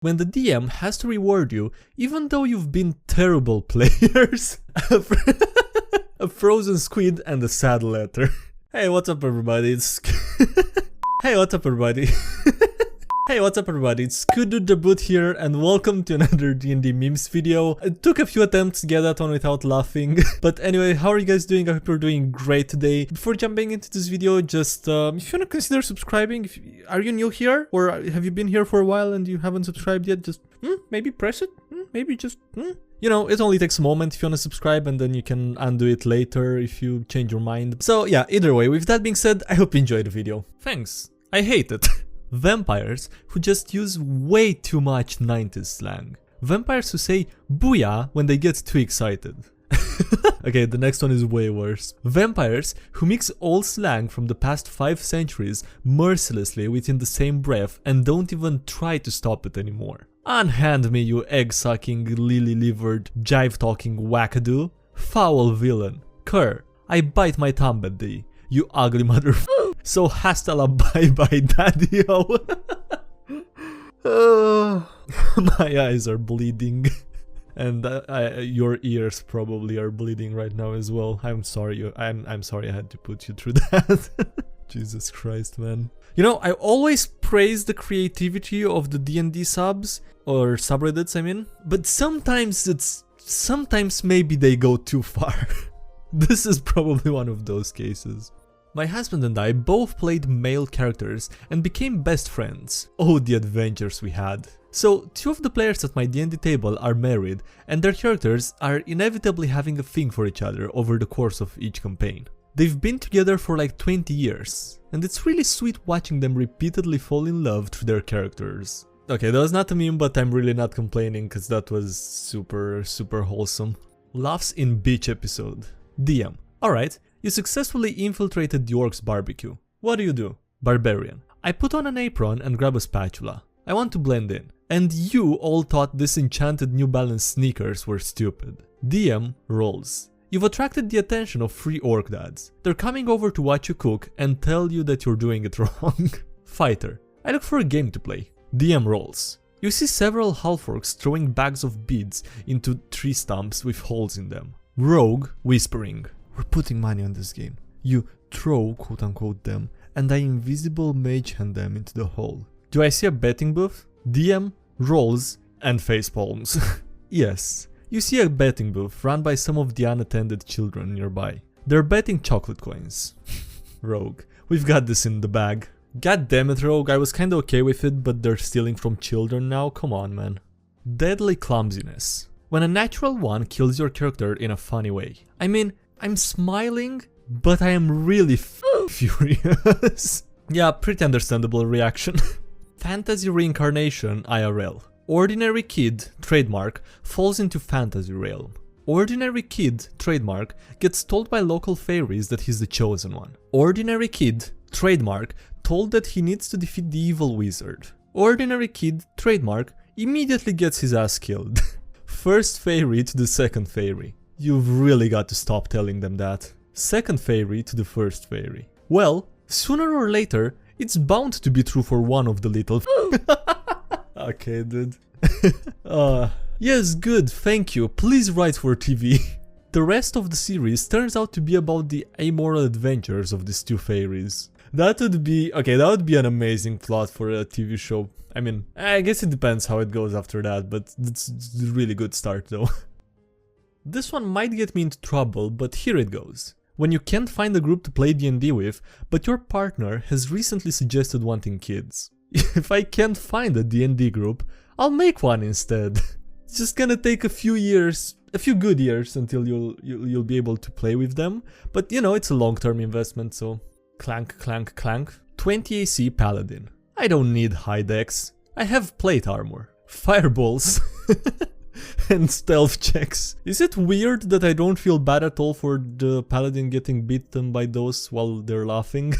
when the DM has to reward you even though you've been terrible players. A frozen squid and a sad letter. Hey, what's up everybody? Hey, what's up everybody? Hey, what's up everybody, it's SkyDieRay here and welcome to another DnDMemes video. It took a few attempts to get that one without laughing. But anyway, how are you guys doing? I hope you're doing great today. Before jumping into this video, just if you want to consider subscribing, are you new here? Or have you been here for a while and you haven't subscribed yet? Just maybe press it, maybe just You know, it only takes a moment if you want to subscribe and then you can undo it later if you change your mind. So yeah, either way, with that being said, I hope you enjoyed the video. Thanks. I hate it. Vampires who just use way too much 90s slang. Vampires who say booyah when they get too excited. Okay, the next one is way worse. Vampires who mix all slang from the past 5 centuries mercilessly within the same breath and don't even try to stop it anymore. Unhand me, you egg-sucking, lily-livered, jive-talking wackadoo. Foul villain. Cur, I bite my thumb at thee, you ugly motherfucker. So hasta la bye-bye, daddy-o. My eyes are bleeding. And your ears probably are bleeding right now as well. I'm sorry, I'm sorry I had to put you through that. Jesus Christ, man. You know, I always praise the creativity of the D&D subs, or subreddits I mean, but sometimes maybe they go too far. This is probably one of those cases. My husband and I both played male characters and became best friends. Oh, the adventures we had. So, 2 of the players at my D&D table are married, and their characters are inevitably having a thing for each other over the course of each campaign. They've been together for like 20 years, and it's really sweet watching them repeatedly fall in love through their characters. Okay, that was not a meme, but I'm really not complaining because that was super wholesome. Laughs in beach episode. DM. Alright, you successfully infiltrated the orc's barbecue. What do? Barbarian. I put on an apron and grab a spatula. I want to blend in. And you all thought this enchanted New Balance sneakers were stupid. DM rolls. You've attracted the attention of 3 orc dads. They're coming over to watch you cook and tell you that you're doing it wrong. Fighter. I look for a game to play. DM rolls. You see several half-orcs throwing bags of beads into tree stumps with holes in them. Rogue whispering. We're putting money on this game. You throw quote-unquote them and I invisible mage hand them into the hole. Do I see a betting booth? DM rolls and facepalms. Yes. You see a betting booth run by some of the unattended children nearby. They're betting chocolate coins. Rogue. We've got this in the bag. God damn it, Rogue, I was kinda okay with it, but they're stealing from children now, come on man. Deadly clumsiness. When a natural one kills your character in a funny way. I mean, I'm smiling, but I am really furious. Yeah, pretty understandable reaction. Fantasy reincarnation IRL. Ordinary kid, trademark, falls into fantasy realm. Ordinary kid, trademark, gets told by local fairies that he's the chosen one. Ordinary kid, trademark, told that he needs to defeat the evil wizard. Ordinary kid, trademark, immediately gets his ass killed. First fairy to the second fairy. You've really got to stop telling them that. Second fairy to the first fairy. Well, sooner or later, it's bound to be true for one of the little Okay, dude. Yes, good, thank you. Please write for TV. The rest of the series turns out to be about the amoral adventures of these 2 fairies. That would be an amazing plot for a TV show. I mean, I guess it depends how it goes after that, but it's a really good start though. This one might get me into trouble, but here it goes. When you can't find a group to play D&D with, but your partner has recently suggested wanting kids. If I can't find a D&D group, I'll make one instead. It's just gonna take a few good years until you'll be able to play with them, but you know, it's a long-term investment, so clank clank clank. 20 AC paladin. I don't need high dex. I have plate armor, fireballs, and stealth checks. Is it weird that I don't feel bad at all for the paladin getting beaten by those while they're laughing?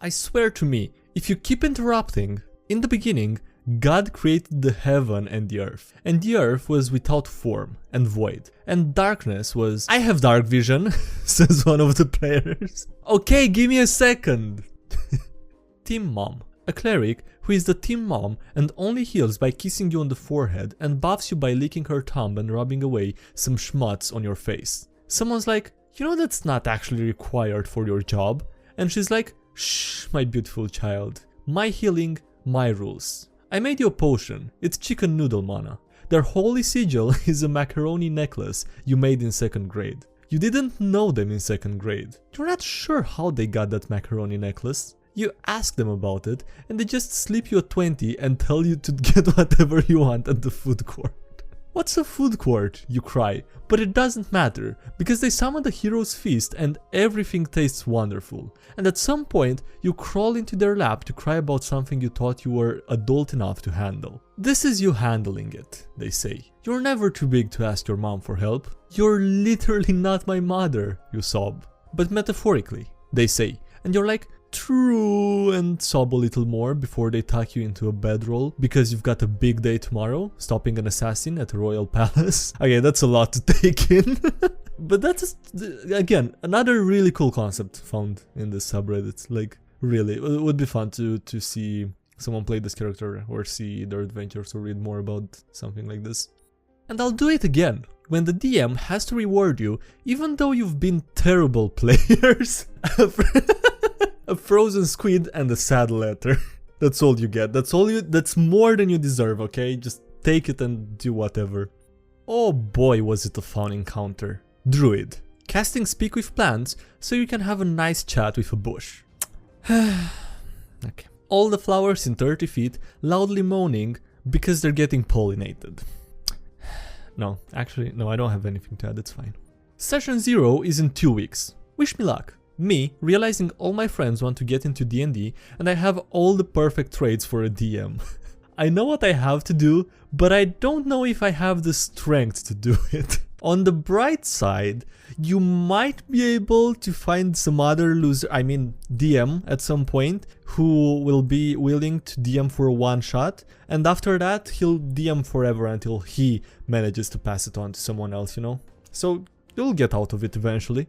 I swear to me, if you keep interrupting, in the beginning, God created the heaven and the earth was without form and void, and darkness was... I have dark vision, says one of the players. Okay, give me a second. Team Mom. A cleric who is the team mom and only heals by kissing you on the forehead and buffs you by licking her thumb and rubbing away some schmutz on your face. Someone's like, you know that's not actually required for your job? And she's like, shh, my beautiful child. My healing, my rules. I made you a potion. It's chicken noodle mana. Their holy sigil is a macaroni necklace you made in 2nd grade. You didn't know them in 2nd grade. You're not sure how they got that macaroni necklace. You ask them about it and they just slip you a 20 and tell you to get whatever you want at the food court. What's a food court? You cry, but it doesn't matter because they summon the hero's feast and everything tastes wonderful. And at some point you crawl into their lap to cry about something you thought you were adult enough to handle. This is you handling it, they say. You're never too big to ask your mom for help. You're literally not my mother, you sob. But metaphorically, they say. And you're like, true, and sob a little more before they tuck you into a bedroll because you've got a big day tomorrow, stopping an assassin at a royal palace. Okay, that's a lot to take in. But that's, again, another really cool concept found in this subreddit. Like, really, it would be fun to see someone play this character or see their adventures or read more about something like this. And I'll do it again, when the DM has to reward you, even though you've been terrible players. A frozen squid and a sad letter. That's all you get. That's more than you deserve, okay? Just take it and do whatever. Oh boy, was it a fun encounter. Druid. Casting Speak with Plants so you can have a nice chat with a bush. Okay. All the flowers in 30 feet loudly moaning because they're getting pollinated. No, actually, no, I don't have anything to add, it's fine. Session 0 is in 2 weeks. Wish me luck. Me, realizing all my friends want to get into D&D and I have all the perfect traits for a DM. I know what I have to do, but I don't know if I have the strength to do it. On the bright side, you might be able to find some other DM at some point who will be willing to DM for a one shot, and after that he'll DM forever until he manages to pass it on to someone else, you know? So you'll get out of it eventually.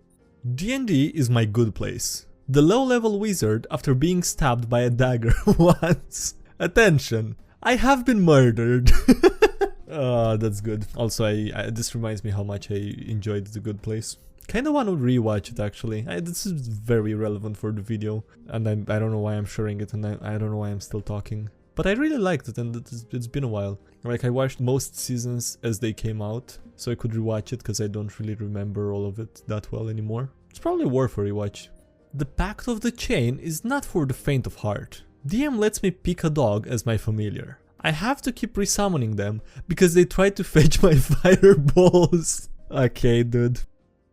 D&D is my good place. The low-level wizard after being stabbed by a dagger once. Attention, I have been murdered. That's good. Also, this reminds me how much I enjoyed The Good Place. Kinda want to rewatch it actually. This is very relevant for the video, and I don't know why I'm sharing it, and I don't know why I'm still talking. But I really liked it, and it's been a while. Like, I watched most seasons as they came out, so I could rewatch it because I don't really remember all of it that well anymore. It's probably worth a rewatch. The Pact of the Chain is not for the faint of heart. DM lets me pick a dog as my familiar. I have to keep resummoning them because they try to fetch my fireballs. Okay, dude.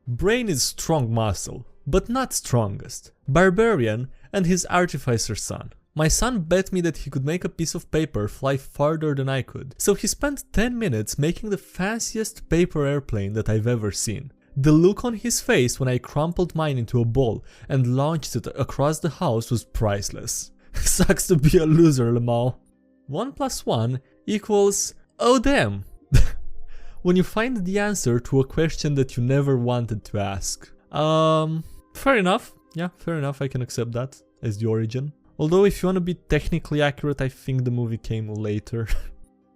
Brain is strong muscle, but not strongest. Barbarian and his artificer son. My son bet me that he could make a piece of paper fly farther than I could, so he spent 10 minutes making the fanciest paper airplane that I've ever seen. The look on his face when I crumpled mine into a ball and launched it across the house was priceless. Sucks to be a loser, Lamau. 1 + 1 equals... oh damn! When you find the answer to a question that you never wanted to ask. Fair enough. Yeah, fair enough, I can accept that as the origin. Although if you want to be technically accurate, I think the movie came later.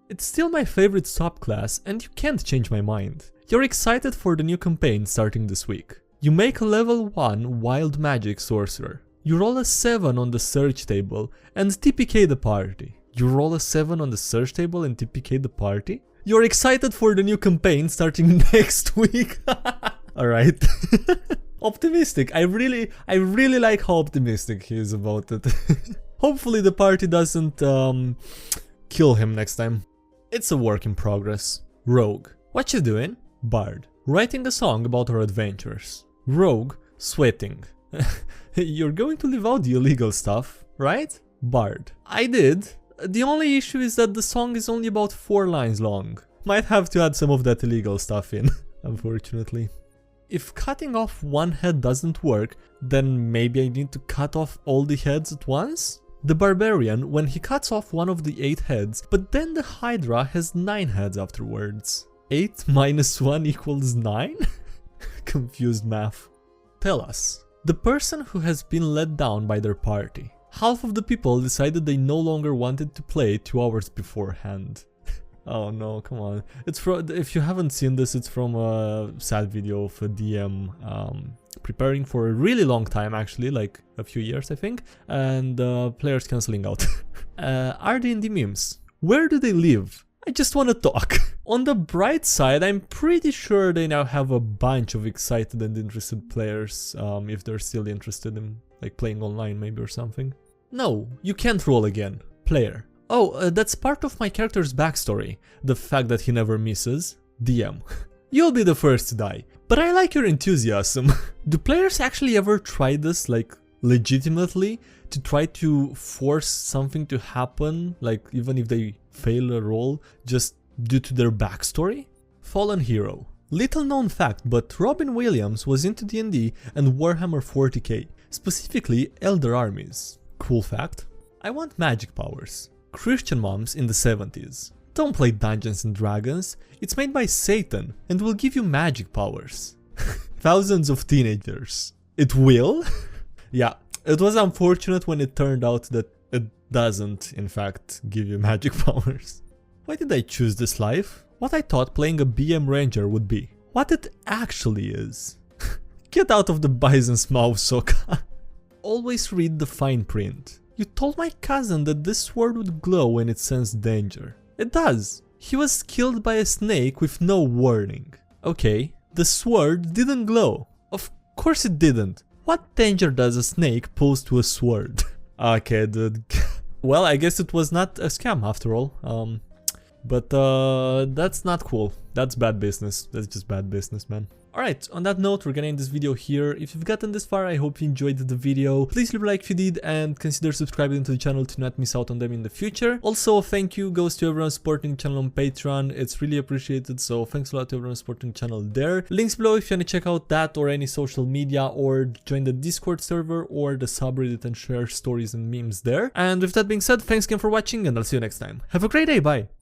It's still my favorite subclass and you can't change my mind. You're excited for the new campaign starting this week. You make a level 1 wild magic sorcerer. You roll a 7 on the search table and TPK the party. You roll a 7 on the search table and TPK the party? You're excited for the new campaign starting next week. Alright. Optimistic. I really like how optimistic he is about it. Hopefully the party doesn't kill him next time. It's a work in progress. Rogue. What you doing? Bard. Writing a song about our adventures. Rogue. Sweating. You're going to leave out the illegal stuff, right? Bard. I did. The only issue is that the song is only about 4 lines long. Might have to add some of that illegal stuff in, unfortunately. If cutting off one head doesn't work, then maybe I need to cut off all the heads at once? The Barbarian, when he cuts off one of the 8 heads, but then the Hydra has 9 heads afterwards. 8 minus 1 equals 9? Confused math. Tell us. The person who has been let down by their party. half of the people decided they no longer wanted to play 2 hours beforehand. Oh no, come on. It's from, if you haven't seen this, it's from a sad video of a DM preparing for a really long time, actually, like a few years, I think, and players cancelling out. Are DnDMemes? Where do they live? I just want to talk. On the bright side, I'm pretty sure they now have a bunch of excited and interested players, if they're still interested in like playing online maybe or something. No, you can't roll again. Player. Oh, that's part of my character's backstory. The fact that he never misses. DM. You'll be the first to die. But I like your enthusiasm. Do players actually ever try this, like, legitimately? To try to force something to happen, like, even if they fail a roll, just due to their backstory? Fallen hero. Little known fact, but Robin Williams was into D&D and Warhammer 40k. Specifically, Elder Armies. Cool fact. I want magic powers. Christian moms in the 70s. Don't play Dungeons and Dragons, it's made by Satan and will give you magic powers. Thousands of teenagers. It will? Yeah, it was unfortunate when it turned out that it doesn't, in fact, give you magic powers. Why did I choose this life? What I thought playing a BM Ranger would be. What it actually is. Get out of the bison's mouth, Sokka. Always read the fine print. You told my cousin that this sword would glow when it sensed danger. It does. He was killed by a snake with no warning. Okay, the sword didn't glow. Of course it didn't. What danger does a snake pose to a sword? Okay, dude. Well, I guess it was not a scam after all. But that's not cool. That's bad business. That's just bad business, man. Alright, on that note, we're gonna end this video here. If you've gotten this far, I hope you enjoyed the video. Please leave a like if you did and consider subscribing to the channel to not miss out on them in the future. Also, thank you goes to everyone supporting the channel on Patreon. It's really appreciated, so thanks a lot to everyone supporting the channel there. Links below if you wanna check out that or any social media or join the Discord server or the subreddit and share stories and memes there. And with that being said, thanks again for watching and I'll see you next time. Have a great day, bye!